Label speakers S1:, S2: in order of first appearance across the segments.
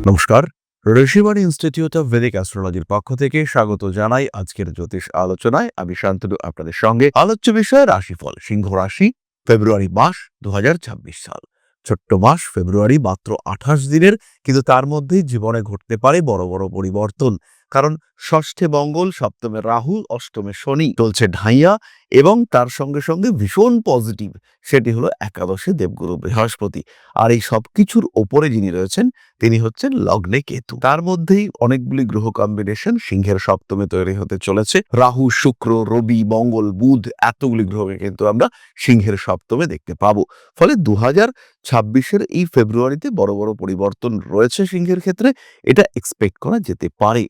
S1: নমস্কার। Rishibani institute of Vedic অ্যাস্ট্রোলজির পক্ষ থেকে স্বাগত জানাই আজকের জ্যোতিষ আলোচনায়। আমি শান্তনু আপনাদের সঙ্গে। আলোচ্য বিষয় রাশিফল। সিংহ রাশি, ফেব্রুয়ারি মাস ২০২৬ সাল। ছোট্ট মাস ফেব্রুয়ারি, মাত্র ২৮ দিনের, কিন্তু তার মধ্যেই জীবনে ঘটতে পারে বড় বড় পরিবর্তন। কারণ ষষ্ঠে মঙ্গল, সপ্তমে রাহু, অষ্টমে শনি চলছে ঢাইয়া, এবং তার সঙ্গে সঙ্গে ভীষণ পজিটিভ, সেটি হলো একাদশে দেবগুরু বৃহস্পতি। আর এই সবকিছুর ওপরে যিনি রয়েছেন তিনি হচ্ছেন লগ্নে কেতু। তার মধ্যেই অনেকগুলি গ্রহ কম্বিনেশন সিংহের সপ্তমে তৈরি হতে চলেছে। রাহু, শুক্র, রবি, মঙ্গল, বুধ, এতগুলি গ্রহকে কিন্তু আমরা সিংহের সপ্তমে দেখতে পাবো। ফলে ২০২৬-এর এই ফেব্রুয়ারিতে বড় বড় পরিবর্তন রয়েছে সিংহের ক্ষেত্রে, এটা এক্সপেক্ট করা যেতে পারে।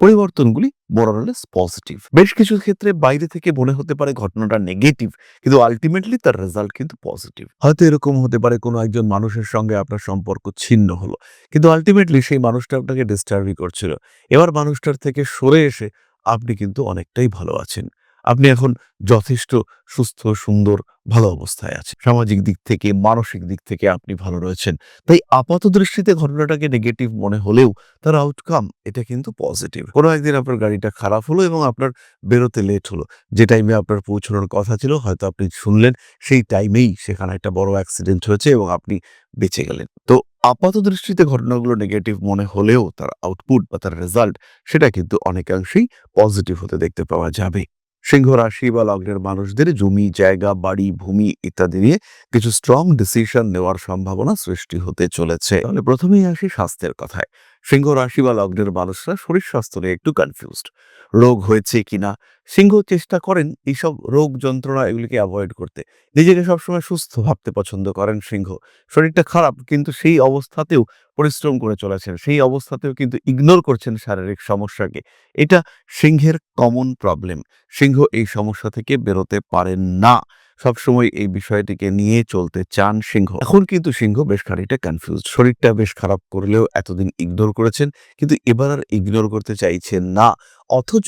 S1: পরিবর্তনগুলি মোরালেস পজিটিভ। বেশ কিছু ক্ষেত্রে বাইরে থেকে মনে হতে পারে ঘটনাটা নেগেটিভ, কিন্তু আলটিমেটলি তার রেজাল্ট কিন্তু পজিটিভ। হয়তো এরকম হতে পারে কোনো একজন মানুষের সঙ্গে আপনার সম্পর্ক ছিন্ন হলো, কিন্তু আলটিমেটলি সেই মানুষটা আপনাকে ডিস্টার্বই করছিল। এবার মানুষটার থেকে সরে এসে আপনি কিন্তু অনেকটাই ভালো আছেন। আপনি এখন যথেষ্ট সুস্থ, সুন্দর, ভালো অবস্থায় আছেন। সামাজিক দিক থেকে, মানসিক দিক থেকে আপনি ভালো রয়েছেন। তাই আপাত দৃষ্টিতে ঘটনাটাকে নেগেটিভ মনে হলেও তার আউটকাম এটা কিন্তু পজিটিভ। কোনো একদিন আপনার গাড়িটা খারাপ হলো এবং আপনার বেরোতে লেট হলো। যে টাইমে আপনার পৌঁছানোর কথা ছিল হয়তো আপনি শুনলেন, সেই টাইমেই সেখানে একটা বড় অ্যাক্সিডেন্ট হয়েছে এবং আপনি বেঁচে গেলেন। তো আপাত দৃষ্টিতে ঘটনাগুলো নেগেটিভ মনে হলেও তার আউটপুট বা তার রেজাল্ট সেটা কিন্তু অনেকাংশেই পজিটিভ হতে দেখতে পাওয়া যাবে। সিংহ রাশি বা লগ্নের মানুষদের জমি, জায়গা, বাড়ি, ভূমি ইত্যাদি নিয়ে কিছু স্ট্রং ডিসিশন নেওয়ার সম্ভাবনা সৃষ্টি হতে চলেছে। তাহলে প্রথমেই আসি স্বাস্থ্যের কথায়। সিংহ রাশি বা লগ্নের মানুষরা শরীর স্বাস্থ্য নিয়ে একটু কনফিউজড। রোগ হয়েছে কিনা, সিংহ চেষ্টা করেন এইসব রোগ যন্ত্রণা এগুলিকে অ্যাভয়েড করতে। নিজেকে সবসময় সুস্থ ভাবতে পছন্দ করেন সিংহ। শরীরটা খারাপ, কিন্তু সেই অবস্থাতেও পরিশ্রম করে চলেছেন, সেই অবস্থাতেও কিন্তু ইগনোর করছেন শারীরিক সমস্যাকে। এটা সিংহের কমন প্রবলেম। সিংহ এই সমস্যা থেকে বেরোতে পারেন না, সবসময় এই বিষয়টিকে নিয়ে চলতে চান সিংহ। এখন কিন্তু সিংহ বেশ খানিকটা কনফিউজড। শরীরটা বেশ খারাপ করলেও এতদিন ইগনোর করেছেন, কিন্তু এবার আর ইগনোর করতে চাইছেন না। অথচ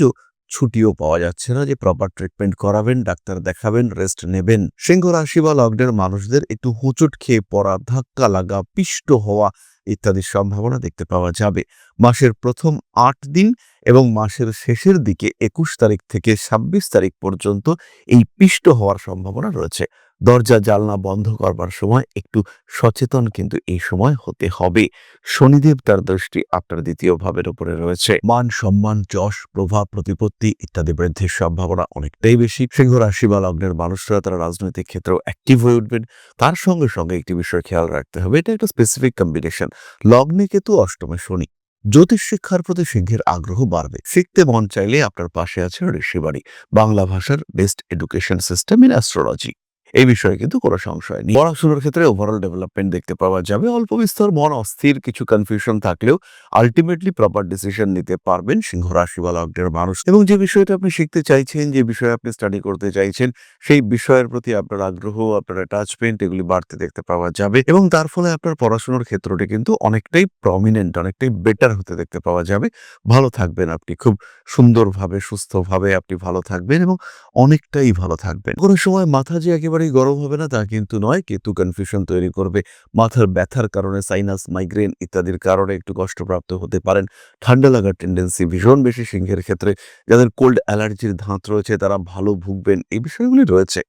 S1: ছুটিও পাওয়া যাচ্ছে না যে প্রপার ট্রিটমেন্ট করাবেন, ডাক্তার দেখাবেন, রেস্ট নেবেন। সিংহ রাশি বা লগ্নের মানুষদের একটু হোঁচট খেয়ে পড়া, ধাক্কা লাগা, পিষ্ট হওয়া ইত্যাদির সম্ভাবনা দেখতে পাওয়া যাবে। মাসের প্রথম ৮ দিন এবং মাসের শেষের দিকে ২১ তারিখ থেকে ২৬ তারিখ পর্যন্ত এই পিষ্ট হওয়ার সম্ভাবনা রয়েছে। দরজা জানলা বন্ধ করবার সময় একটু সচেতন কিন্তু এই সময় হতে হবে। শনিদেব তার দৃষ্টি আপনার দ্বিতীয় ভাবের উপরে রয়েছে। মান সম্মান, যশ, প্রভাব, প্রতিপত্তি ইত্যাদি বৃদ্ধির সম্ভাবনা অনেকটাই বেশি। সিংহ রাশি বা লগ্নের মানুষরা তারা রাজনৈতিক ক্ষেত্রেও অ্যাক্টিভ হয়ে উঠবেন। তার সঙ্গে সঙ্গে একটি বিষয় খেয়াল রাখতে হবে, এটা একটা স্পেসিফিক কম্বিনেশন। লগ্নে কেতু, অষ্টমে শনি। জ্যোতিষ শিক্ষার প্রতি সিংহের আগ্রহ বাড়বে। শিখতে মন চাইলে আপনার পাশে আছে ঋষিবাণী, বাংলা ভাষার best education system in astrology. এই বিষয়ে কিন্তু কোনো সংশয় নেই। পড়াশোনার ক্ষেত্রে ওভারঅল ডেভেলপমেন্ট দেখতে পাওয়া যাবে। অল্প বিস্তর মন অস্থির, কিছু কনফিউশন থাকলেও আলটিমেটলি প্রপার ডিসিশন নিতে পারবেন সিংহ রাশি বা লগ্নের মানুষ। এবং যে বিষয়টা আপনি শিখতে চাইছেন, যে বিষয়ে আপনি স্টাডি করতে চাইছেন, সেই বিষয়ের প্রতি আপনার আগ্রহ, আপনার অ্যাটাচমেন্ট এগুলি বাড়তে দেখতে পাওয়া যাবে, এবং তার ফলে আপনার পড়াশোনার ক্ষেত্রটি কিন্তু অনেকটাই প্রমিনেন্ট, অনেকটাই বেটার হতে দেখতে পাওয়া যাবে। ভালো থাকবেন আপনি, খুব সুন্দরভাবে, সুস্থভাবে আপনি ভালো থাকবেন এবং অনেকটাই ভালো থাকবেন। কোনো সময় মাথা যে একেবারেই গরম হবে না তা কিন্তু নয়। কেতু কনফিউশন তৈরি করবে। মাথার ব্যথার কারণে, সাইনাস, মাইগ্রেন ইত্যাদির কারণে একটু কষ্টপ্রাপ্ত হতে পারেন। ঠান্ডা লাগার টেন্ডেন্সি ভীষণ বেশি সিংহের ক্ষেত্রে। যাদের কোল্ড অ্যালার্জির ধাত রয়েছে তারা ভালো ভুগবেন, এই বিষয়গুলি রয়েছে।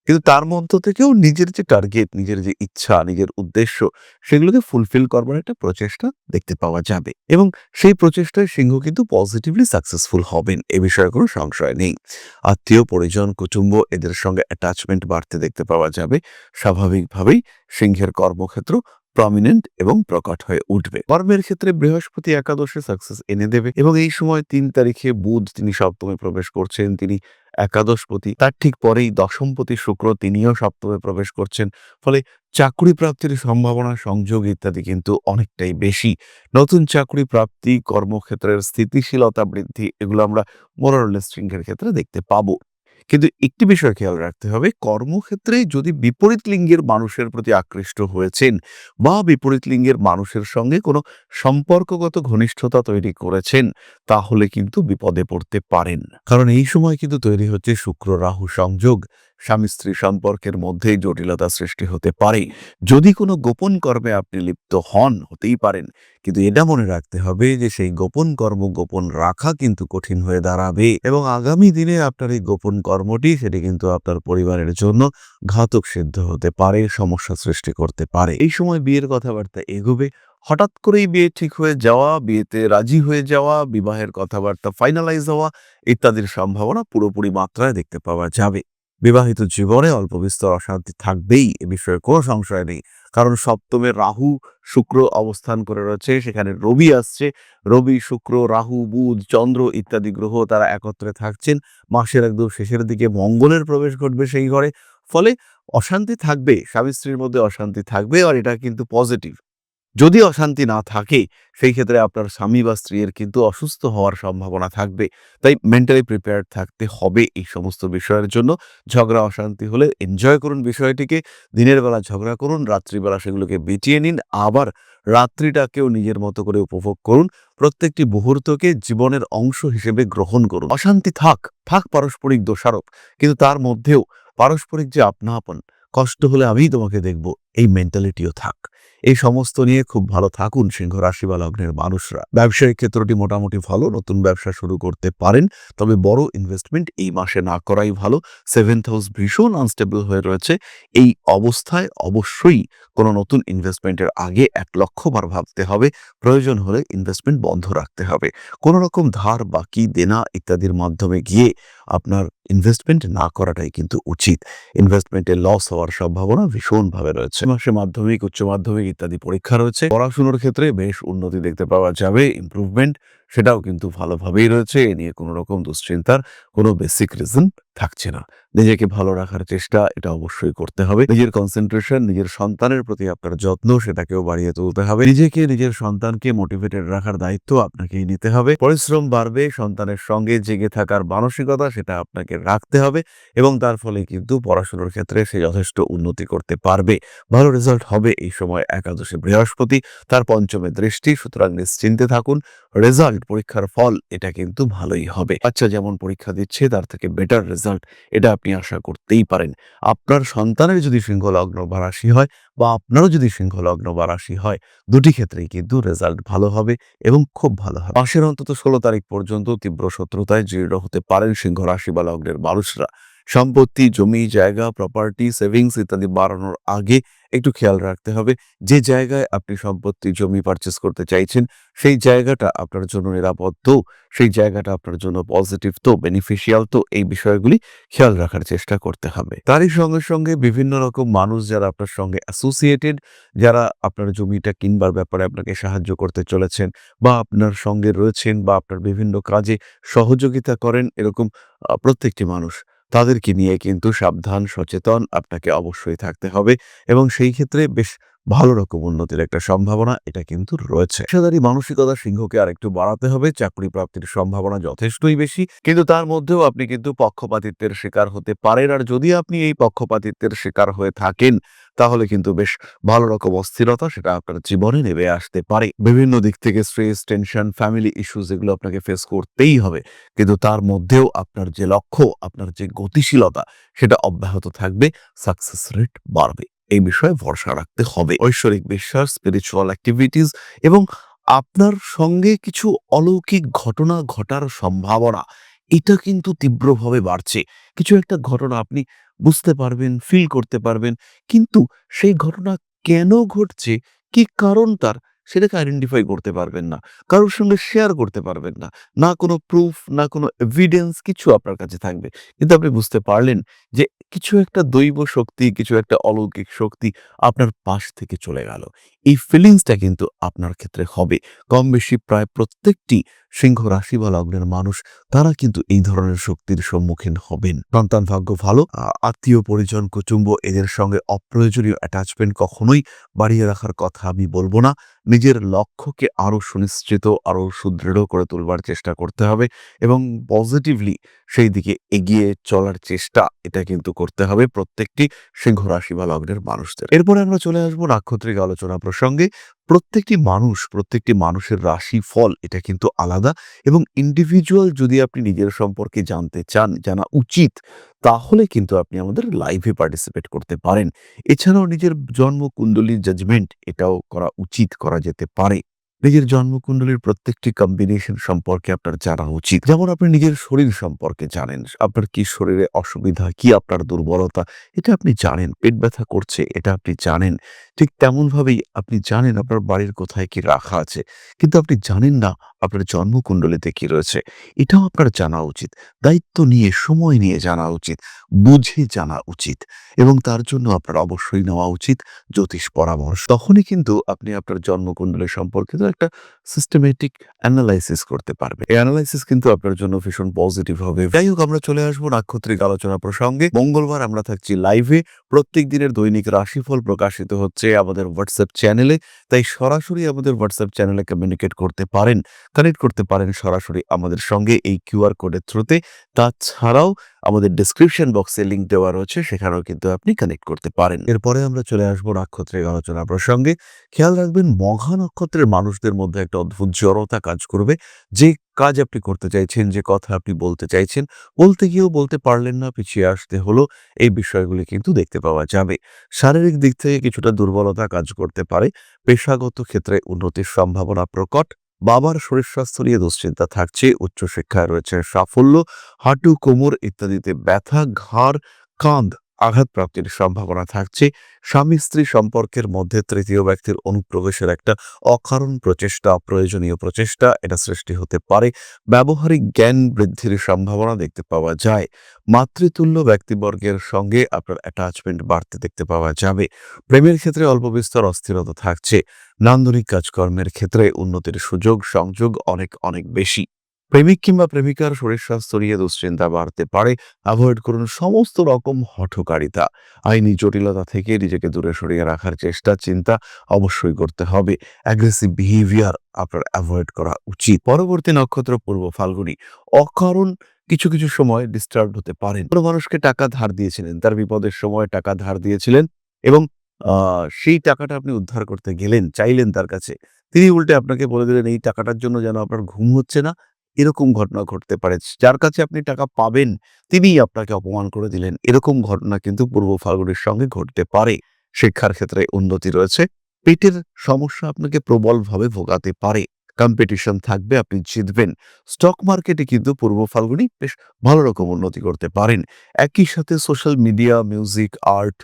S1: কিন্তু তার মধ্য থেকেও নিজের যে টার্গেট, নিজের যে ইচ্ছা, নিজের উদ্দেশ্য, সেগুলোকে ফুলফিল করবার একটা প্রচেষ্টা দেখতে পাওয়া যাবে, এবং সেই প্রচেষ্টায় সিংহ কিন্তু পজিটিভলি সাকসেসফুল হবেন, এ বিষয়ে কোনো সংশয় নেই। আত্মীয় পরিজন, কুটুম্ব এদের সঙ্গে অ্যাটাচমেন্ট বাড়তে দেখতে পাওয়া যাবে। স্বাভাবিকভাবেই সিংহের কর্মক্ষেত্র প্রমিনেন্ট এবং প্রকট হয়ে উঠবে। কর্মের ক্ষেত্রে বৃহস্পতি একাদশে সাকসেস এনে দেবে, এবং এই সময় ৩ তারিখে বুধ তিনি সপ্তমে প্রবেশ করছেন, তিনি একাদশপতি। তার ঠিক পরেই দশমপতি শুক্র তিনিও সপ্তমে প্রবেশ করছেন। ফলে চাকরি প্রাপ্তির সম্ভাবনা, সংযোগ ইত্যাদি কিন্তু অনেকটাই বেশি। নতুন চাকরি প্রাপ্তি, কর্মক্ষেত্রের স্থিতিশীলতা বৃদ্ধি এগুলো আমরা মোরালেস সিংহের ক্ষেত্রে দেখতে পাবো। কিন্তু একটি বিষয় খেয়াল রাখতে হবে, কর্মক্ষেত্রে যদি বিপরীত লিঙ্গের মানুষের প্রতি আকৃষ্ট হয়েছেন বা বিপরীত লিঙ্গের মানুষের সঙ্গে কোনো সম্পর্কগত ঘনিষ্ঠতা তৈরি করেছেন, তাহলে কিন্তু বিপদে পড়তে পারেন। কারণ এই সময় কিন্তু তৈরি হচ্ছে শুক্র রাহু সংযোগ। স্বামী স্ত্রী সম্পর্কের মধ্যেই জটিলতা সৃষ্টি হতে পারে। যদি কোনো গোপন কর্মে আপনি লিপ্ত হন, হতেই পারেন, কিন্তু এটা মনে রাখতে হবে যে সেই গোপন কর্ম গোপন রাখা কিন্তু কঠিন হয়ে দাঁড়াবে এবং আগামী দিনে আপনার এই গোপন কর্মটি সেটি কিন্তু আপনার পরিবারের জন্য ঘাতক সিদ্ধ হতে পারে, সমস্যা সৃষ্টি করতে পারে। এই সময় বিয়ের কথাবার্তা এগোবে। হঠাৎ করেই বিয়ে ঠিক হয়ে যাওয়া, বিয়েতে রাজি হয়ে যাওয়া, বিবাহের কথাবার্তা ফাইনালাইজ হওয়া ইত্যাদির সম্ভাবনা পুরোপুরি মাত্রায় দেখতে পাওয়া যাবে। বিবাহিত জীবনে অল্প বিস্তর অশান্তি থাকবেই, এ বিষয়ে কোনো সংশয় নেই। কারণ সপ্তমে রাহু শুক্র অবস্থান করে রয়েছে, সেখানে রবি আসছে। রবি, শুক্র, রাহু, বুধ, চন্দ্র ইত্যাদি গ্রহ তারা একত্রে থাকছেন। মাসের একদম শেষের দিকে মঙ্গলের প্রবেশ ঘটবে সেই ঘরে। ফলে অশান্তি থাকবে, স্বামী স্ত্রীর মধ্যে অশান্তি থাকবে, আর এটা কিন্তু পজিটিভ। যদি অশান্তি না থাকে সেই ক্ষেত্রে আপনার স্বামী বা স্ত্রীর কিন্তু অসুস্থ হওয়ার সম্ভাবনা থাকবে। তাই মেন্টালি প্রিপেয়ার্ড থাকতে হবে এই সমস্ত বিষয়ের জন্য। ঝগড়া অশান্তি হলে এনজয় করুন বিষয়টিকে, দিনের বেলা ঝগড়া করুন, রাত্রিবেলা সেগুলোকে মিটিয়ে নিন, আবার রাত্রিটাকেও নিজের মতো করে উপভোগ করুন। প্রত্যেকটি মুহূর্তকে জীবনের অংশ হিসেবে গ্রহণ করুন। অশান্তি থাক থাক পারস্পরিক দোষারোপ, কিন্তু তার মধ্যেও পারস্পরিক যে আপনা আপন, কষ্ট হলে আমিই তোমাকে দেখব, এই মেন্টালিটিও থাক। এই সমস্ত নিয়ে খুব ভালো থাকুন সিংহ রাশি বা লগ্নের মানুষরা। ব্যবসায়িক ক্ষেত্রটি মোটামুটি ভালো, নতুন ব্যবসা শুরু করতে পারেন, তবে বড় ইনভেস্টমেন্ট এই মাসে না করাই ভালো। 7th হাউস ভীষণ আনস্টেবল হয়ে রয়েছে। এই অবস্থায় অবশ্যই কোনো নতুন ইনভেস্টমেন্টের আগে 1,00,000 বার ভাবতে হবে। প্রয়োজন হলে ইনভেস্টমেন্ট বন্ধ রাখতে হবে। কোনো রকম ধার, বাকি, দেনা ইত্যাদির মাধ্যমে গিয়ে আপনার ইনভেস্টমেন্ট না করাটাই কিন্তু উচিত। ইনভেস্টমেন্টে লস হওয়ার সম্ভাবনা ভীষণভাবে রয়েছে। মাসে মাধ্যমিক, উচ্চ মাধ্যমিক ইত্যাদি পরীক্ষা রয়েছে। পড়াশোনার ক্ষেত্রে বেশ উন্নতি দেখতে পাওয়া যাবে, ইমপ্রুভমেন্ট সেটাও কিন্তু ভালোভাবেই রয়েছে। এ নিয়ে কোনো রকম দুশ্চিন্তার কোনো বেসিক রিজন থাকছে না। নিজেকে ভালো রাখার চেষ্টা এটা অবশ্যই করতে হবে। নিজের কনসেন্ট্রেশন, নিজের সন্তানের প্রতি আপনার যত্ন সেটাকেও বাড়িয়ে তুলতে হবে। নিজেকে, নিজের সন্তানকে মোটিভেটেড রাখার দায়িত্ব আপনাকেই নিতে হবে। পরিশ্রম বাড়বে, সন্তানের সঙ্গে জেগে থাকার মানসিকতা সেটা আপনাকে রাখতে হবে এবং তার ফলে কিন্তু পড়াশোনার ক্ষেত্রে সে যথেষ্ট উন্নতি করতে পারবে। ভালো রেজাল্ট হবে এই সময়। একাদশে বৃহস্পতি, তার পঞ্চমে দৃষ্টি, সুতরাং নিশ্চিন্তে থাকুন। রেজাল্ট, পরীক্ষার ফল এটা কিন্তু ভালোই হবে। বাচ্চা যেমন পরীক্ষা দিচ্ছে তার থেকে বেটার রেজাল্ট এটা আপনি আশা করতেই পারেন। আপনার সন্তানের যদি সিংহ লগ্ন বা রাশি হয় বা আপনারও যদি সিংহ লগ্ন বা রাশি হয়, দুটি ক্ষেত্রেই কিন্তু রেজাল্ট ভালো হবে এবং খুব ভালো হবে। মাসের অন্তত 16 তারিখ পর্যন্ত তীব্র শত্রুতায় জীর্ণ হতে পারেন সিংহ রাশি বা লগ্নের মানুষরা। সম্পত্তি, জমি জায়গা, প্রপার্টি, সেভিংস ইত্যাদি বাড়ানোর আগে একটু খেয়াল রাখতে হবে যে জায়গায় আপনি সম্পত্তি, জমি পারচেস করতে চাইছেন সেই জায়গাটা আপনার জন্য নিরাপদ তো, সেই জায়গাটা আপনার জন্য পজিটিভ তো, বেনিফিশিয়াল তো, এই বিষয়গুলি খেয়াল রাখার চেষ্টা করতে হবে। তারই সঙ্গে সঙ্গে বিভিন্ন রকম মানুষ যারা আপনার সঙ্গে অ্যাসোসিয়েটেড, যারা আপনার জমিটা কিনবার ব্যাপারে আপনাকে সাহায্য করতে চলেছেন বা আপনার সঙ্গে রয়েছেন বা আপনার বিভিন্ন কাজে সহযোগিতা করেন, এরকম প্রত্যেকটি মানুষ, তাদেরকে নিয়ে কিন্তু সাবধান, সচেতন আপনাকে অবশ্যই থাকতে হবে এবং সেই ক্ষেত্রে বেশ ভালো রকম উন্নতির একটা সম্ভাবনা এটা কিন্তু রয়েছে। পেশাদারি মানসিকতা সিংহকে আরেকটু বাড়াতে হবে। চাকরি প্রাপ্তির সম্ভাবনা যথেষ্টই বেশি, কিন্তু তার মধ্যেও আপনি কিন্তু পক্ষপাতিত্বের শিকার হতে পারেন। আর যদি আপনি এই পক্ষপাতিত্বের শিকার হয়ে থাকেন তাহলে কিন্তু বেশ ভালো রকম অস্থিরতা সেটা আপনার জীবনে নেমে আসতে পারে। বিভিন্ন দিক থেকে স্ট্রেস, টেনশন, ফ্যামিলি ইস্যুস এগুলো আপনাকে ফেস করতেই হবে, কিন্তু তার মধ্যেও আপনার যে লক্ষ্য, আপনার যে গতিশীলতা সেটা অব্যাহত থাকবে, সাকসেস রেট বাড়বে। এই বিষয়ে ভরসা রাখতে হবে। ঐশ্বরিক বিশ্বাস, স্পিরিচুয়াল অ্যাক্টিভিটিস এবং আপনার সঙ্গে কিছু অলৌকিক ঘটনা ঘটার সম্ভাবনা এটা কিন্তু তীব্রভাবে বাড়ছে। কিছু একটা ঘটনা আপনি বুঝতে পারবেন, ফিল করতে পারবেন, কিন্তু সেই ঘটনা কেন ঘটছে, কি কারণ তার, সেটাকে আইডেন্টিফাই করতে পারবেন না। কারোর সঙ্গে শেয়ার করতে পারবেন না। না কোনো প্রুফ, না কোনো এভিডেন্স কিছু আপনার কাছে থাকবে। কিন্তু আপনি বুঝতে পারলেন যে কিছু একটা দৈব শক্তি, কিছু একটা অলৌকিক শক্তি আপনার পাশ থেকে চলে গেল। এই ফিলিংসটা কিন্তু আপনার ক্ষেত্রে হবে। কম বেশি প্রায় প্রত্যেকটি সিংহ রাশি বা লগ্নের মানুষ তারা কিন্তু এই ধরনের শক্তির সম্মুখীন হবেন। সন্তান ভাগ্য ভালো, আত্মীয় পরিজন, কুটুম্ব এদের সঙ্গে অপ্রয়োজনীয় অ্যাটাচমেন্ট কখনোই বাড়িয়ে রাখার কথা আমি বলবো না। নিজের লক্ষ্যকে আরো সুনিশ্চিত, আরো সুদৃঢ় করে তুলবার চেষ্টা করতে হবে এবং পজিটিভলি সেই দিকে এগিয়ে চলার চেষ্টা এটা কিন্তু করতে হবে প্রত্যেকটি সিংহ রাশি বা লগ্নের মানুষদের। এরপরে আমরা চলে আসবো নাক্ষত্রিক আলোচনা প্রসঙ্গে। প্রত্যেকটি মানুষের রাশি ফল এটা কিন্তু আলাদা এবং ইন্ডিভিজুয়াল। যদি আপনি নিজের সম্পর্কে জানতে চান, জানা উচিত, তাহলে কিন্তু আপনি আমাদের লাইভে পার্টিসিপেট করতে পারেন। এছাড়াও নিজের জন্মকুণ্ডলীর জাজমেন্ট এটাও করা উচিত, করা যেতে পারে। নিজের জন্মকুণ্ডলীর প্রত্যেকটি কম্বিনেশন সম্পর্কে আপনার জানা উচিত। যেমন আপনি নিজের শরীর সম্পর্কে জানেন, আপনার কি শরীরে অসুবিধা, কি আপনার দুর্বলতা, এটা আপনি জানেন। পেট ব্যথা করছে, এটা আপনি জানেন। ঠিক তেমনভাবেই আপনি জানেন আপনার বাড়ির কোথায় কি রাখা আছে, কিন্তু আপনি জানেন না আপনার জন্মকুণ্ডলীতে কি রয়েছে। এটাও আপনার জানা উচিত। দায়িত্ব নিয়ে, সময় নিয়ে জানা উচিত, বুঝে জানা উচিত এবং তার জন্য আপনার অবশ্যই নেওয়া উচিত জ্যোতিষ পরামর্শ। তখনই কিন্তু আপনি আপনার জন্মকুণ্ডলী সম্পর্কিত একটা সিস্টেমেটিক অ্যানালাইসিস করতে পারবেন। এই অ্যানালাইসিস কিন্তু আপনার জন্য ভীষণ পজিটিভ হবে। যাই হোক, আমরা চলে আসবো নাক্ষত্রিক আলোচনা প্রসঙ্গে। মঙ্গলবার আমরা থাকছি লাইভে। প্রত্যেক দিনের দৈনিক রাশিফল প্রকাশিত হচ্ছে আমাদের হোয়াটসঅ্যাপ চ্যানেলে। তাই সরাসরি আমাদের হোয়াটসঅ্যাপ চ্যানেলে কমিউনিকেট করতে পারেন, কানেক্ট করতে পারেন সরাসরি আমাদের সঙ্গে এই কিউআর কোডের থ্রুতে। তাছাড়াও আমাদের ডেসক্রিপশন বক্সে লিঙ্ক দেওয়া রয়েছে, সেখানেও কিন্তু আপনি কানেক্ট করতে পারেন। এরপরে আমরা চলে আসবো নাক্ষত্রিক আলোচনা প্রসঙ্গে। খেয়াল রাখবেন, মঘা নক্ষত্রের মানুষদের মধ্যে একটা অদ্ভুত জড়তা কাজ করবে। যে কাজ আপনি করতে চাইছেন, যে কথা আপনি বলতে চাইছেন, বলতে গিয়েও বলতে পারলেন না, পিছিয়ে আসতে হলো, এই বিষয়গুলি কিন্তু দেখতে পাওয়া যাবে। শারীরিক দিক থেকে কিছুটা দুর্বলতা কাজ করতে পারে। পেশাগত ক্ষেত্রে উন্নতির সম্ভাবনা প্রকট। বাবার শরীর স্বাস্থ্য নিয়ে দুশ্চিন্তা থাকছে। উচ্চশিক্ষায় রয়েছে সাফল্য। হাঁটু, কোমর ইত্যাদিতে ব্যথা, ঘাড়, কাঁধ আঘাতপ্রাপ্তির সম্ভাবনা থাকছে। স্বামী স্ত্রী সম্পর্কের মধ্যে তৃতীয় ব্যক্তির অনুপ্রবেশের একটা অকারণ প্রচেষ্টা, অপ্রয়োজনীয় প্রচেষ্টা এটা সৃষ্টি হতে পারে। ব্যবহারিক জ্ঞান বৃদ্ধির সম্ভাবনা দেখতে পাওয়া যায়। মাতৃতুল্য ব্যক্তিবর্গের সঙ্গে আপনার অ্যাটাচমেন্ট বাড়তে দেখতে পাওয়া যাবে। প্রেমের ক্ষেত্রে অল্প বিস্তর অস্থিরতা থাকছে। নান্দনিক কাজকর্মের ক্ষেত্রে উন্নতির সুযোগ সংযোগ অনেক অনেক বেশি। প্রেমিক কিংবা প্রেমিকার শরীর স্বাস্থ্য নিয়ে দুশ্চিন্তা বাড়তে পারে। অ্যাভয়েড করুন সমস্ত রকম হঠকারিতা। আইনি জটিলতা থেকে নিজেকে দূরে সরিয়ে রাখার চেষ্টা, চিন্তা অবশ্যই করতে হবে। অ্যাগ্রেসিভ বিহেভিয়ার আপনার অ্যাভয়েড করা উচিত। পরবর্তী নক্ষত্র পূর্ব ফাল্গুনী। অকারণ কিছু কিছু সময় ডিস্টার্ব হতে পারেন। কোনো মানুষকে টাকা ধার দিয়েছিলেন, তার বিপদের সময় টাকা ধার দিয়েছিলেন এবং সেই টাকাটা আপনি উদ্ধার করতে গেলেন, চাইলেন তার কাছে। তিনি উল্টে আপনাকে বলে দিলেন এই টাকাটার জন্য যেন আপনার ঘুম হচ্ছে না। এরকম ঘটনা ঘটতে পারে। যার কাছে আপনি টাকা পাবেন, তিনিই আপনাকে অপমান করে দিলেন। এরকম ঘটনা কিন্তু পূর্ব ফাল্গুনের সঙ্গে ঘটতে পারে। শিক্ষার ক্ষেত্রে উন্নতি রয়েছে। পেটের সমস্যা আপনাকে প্রবলভাবে ভোগাতে পারে। কম্পিটিশন থাকবে, আপনি জিতবেন। স্টক মার্কেটে কিন্তু পূর্ব ফাল্গুনী বেশ ভালো রকম উন্নতি করতে পারেন। একই সাথে সোশ্যাল মিডিয়া, মিউজিক, আর্ট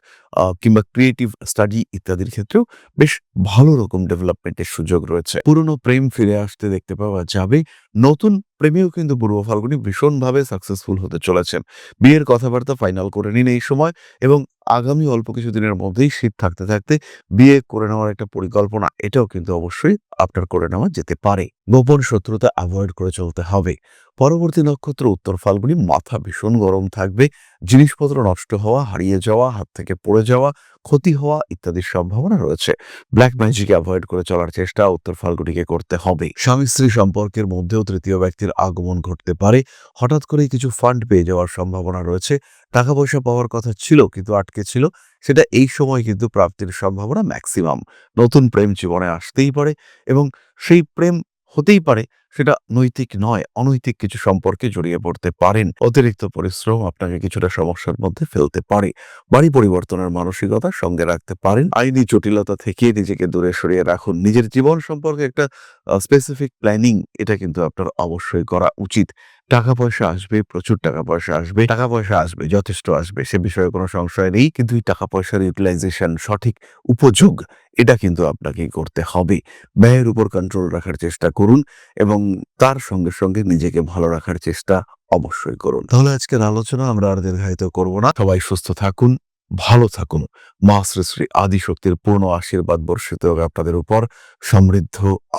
S1: কিংবা ক্রিয়েটিভ স্টাডি ইত্যাদির ক্ষেত্রেও বেশ ভালো রকম ডেভেলপমেন্টের সুযোগ রয়েছে। পুরনো প্রেম ফিরে আসতে দেখতে পাওয়া যাবে। নতুন প্রেমেও কিন্তু পূর্ব ফাল্গুনী ভীষণভাবে সাকসেসফুল হতে চলেছেন। বিয়ের কথাবার্তা ফাইনাল করে নিন এই সময় এবং আগামী অল্প কিছুদিনের মধ্যেই শীত থাকতে থাকতে বিয়ে করে নেওয়ার একটা পরিকল্পনা, এটাও কিন্তু অবশ্যই আপনার করে নেওয়া যেতে পারে। গোপন শত্রুতা অ্যাভয়েড করে চলতে হবে। পরবর্তী নক্ষত্র উত্তর ফাল্গুনী। মাথা ভীষণ গরম থাকবে। জিনিসপত্র নষ্ট হওয়া, হারিয়ে যাওয়া, হাত থেকে পড়ে যাওয়া, ক্ষতি হওয়া ইত্যাদির সম্ভাবনা রয়েছে। ব্ল্যাক ম্যাজিক অ্যাভয়েড করে চলার চেষ্টা উত্তর ফাল্গুনীকে করতে হবে। স্বামী স্ত্রী সম্পর্কের মধ্যেও তৃতীয় ব্যক্তির আগমন ঘটতে পারে। হঠাৎ করে কিছু ফান্ড পেয়ে যাওয়ার সম্ভাবনা রয়েছে। টাকা পয়সা পাওয়ার কথা ছিল কিন্তু আটকে ছিল, সেটা এই সময় কিন্তু প্রাপ্তির সম্ভাবনা ম্যাক্সিমাম। নতুন প্রেম জীবনে আসতেই পারে এবং সেই প্রেম হতেই পারে সেটা নৈতিক নয়, অনৈতিক কিছু সম্পর্কে জড়িয়ে পড়তে পারেন। অতিরিক্ত পরিশ্রম আপনাকে কিছুটা সমস্যার মধ্যে ফেলতে পারে। বাড়ি পরিবর্তনের মানসিকতা সঙ্গে রাখতে পারেন। আইনি জটিলতা থেকে নিজেকে দূরে সরিয়ে রাখুন। নিজের জীবন সম্পর্কে একটা স্পেসিফিক প্ল্যানিং এটা কিন্তু আপনার অবশ্যই করা উচিত। টাকা পয়সা আসবে, প্রচুর টাকা পয়সা আসবে, টাকা পয়সা আসবে, যথেষ্ট আসবে, সে বিষয়ে কোনো সংশয় নেই। কিন্তু এই টাকা পয়সার ইউটিলাইজেশন, সঠিক উপযোগ এটা কিন্তু আপনাকেই করতে হবে। ব্যয়ের উপর কন্ট্রোল রাখার চেষ্টা করুন এবং তার সঙ্গে সঙ্গে নিজেকে ভালো রাখার চেষ্টা অবশ্যই করুন। তাহলে আজকের আলোচনা আমরা আর দীর্ঘায়িত করব না। সবাই সুস্থ থাকুন, ভালো থাকুন। মা শ্রী শ্রী আদিশক্তির পূর্ণ আশীর্বাদ বর্ষিত হোক আপনাদের উপর। সমৃদ্ধ,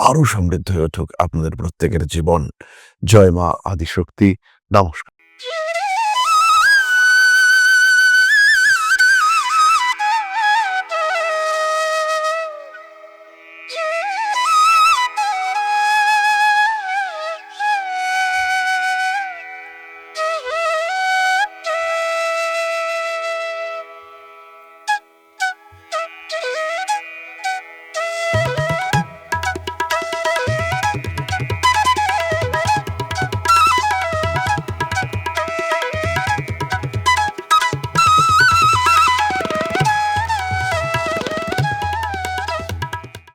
S1: আরো সমৃদ্ধ হয়ে উঠুক আপনাদের প্রত্যেকের জীবন। জয় মা আদিশক্তি। নমস্কার।